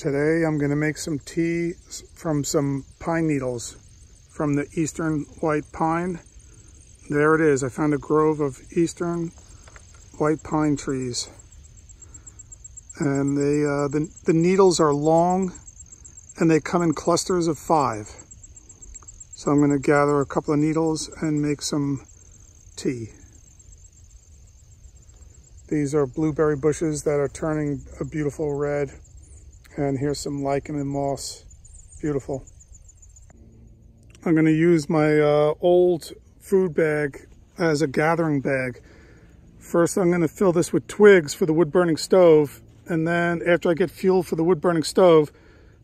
Today I'm going to make some tea from some pine needles from the eastern white pine. There it is. I found a grove of eastern white pine trees. And the needles are long and they come in clusters of 5. So I'm going to gather a couple of needles and make some tea. These are blueberry bushes that are turning a beautiful red. And here's some lichen and moss. Beautiful. I'm going to use my old food bag as a gathering bag. First, I'm going to fill this with twigs for the wood-burning stove. And then after I get fuel for the wood-burning stove,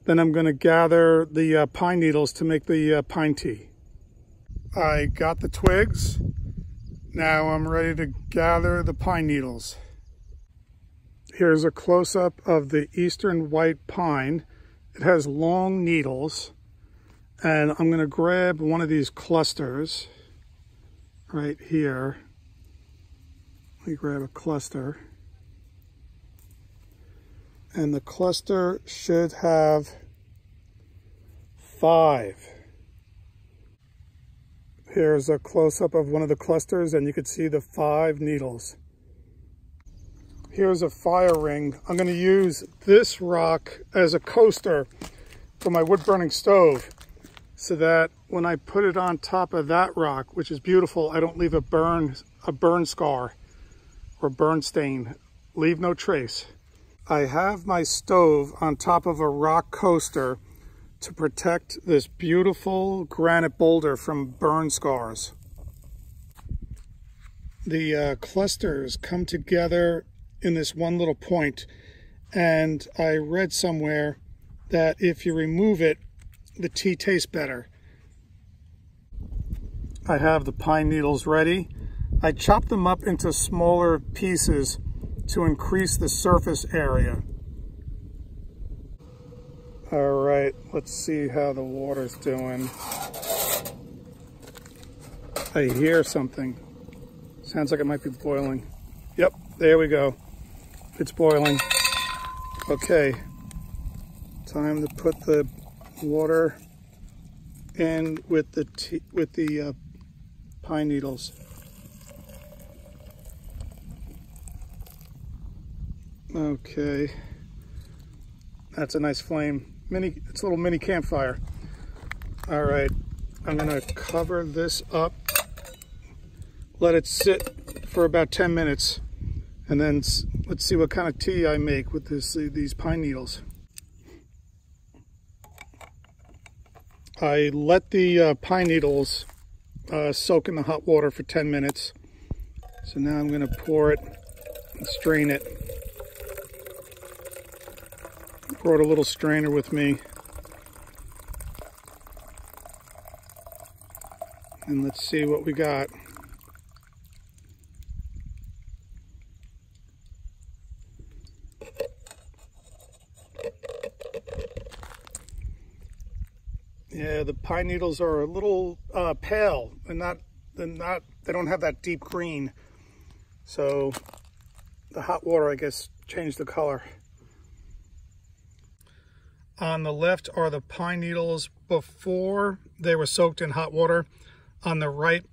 then I'm going to gather the pine needles to make the pine tea. I got the twigs. Now I'm ready to gather the pine needles. Here's a close-up of the eastern white pine. It has long needles, and I'm going to grab one of these clusters right here. Let me grab a cluster. And the cluster should have 5. Here's a close-up of one of the clusters, and you can see the 5 needles. Here's a fire ring. I'm going to use this rock as a coaster for my wood-burning stove so that when I put it on top of that rock, which is beautiful, I don't leave a burn scar or burn stain. Leave no trace. I have my stove on top of a rock coaster to protect this beautiful granite boulder from burn scars. The clusters come together in this one little point, and I read somewhere that if you remove it, the tea tastes better. I have the pine needles ready. I chopped them up into smaller pieces to increase the surface area. All right, let's see how the water's doing. I hear something. Sounds like it might be boiling. Yep, there we go. It's boiling. Okay, time to put the water in with the pine needles. Okay, that's a nice flame. It's a little mini campfire. All right, I'm gonna cover this up, let it sit for about 10 minutes, and then let's see what kind of tea I make with these pine needles. I let the pine needles soak in the hot water for 10 minutes. So now I'm going to pour it and strain it. Brought a little strainer with me. And let's see what we got. Yeah, the pine needles are a little pale and they don't have that deep green. So the hot water, I guess, changed the color. On the left are the pine needles before they were soaked in hot water. On the right,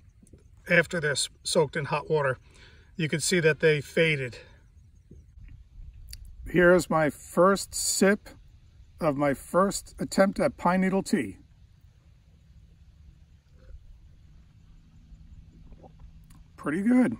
after they're soaked in hot water, you can see that they faded. Here's my first sip of my first attempt at pine needle tea. Pretty good.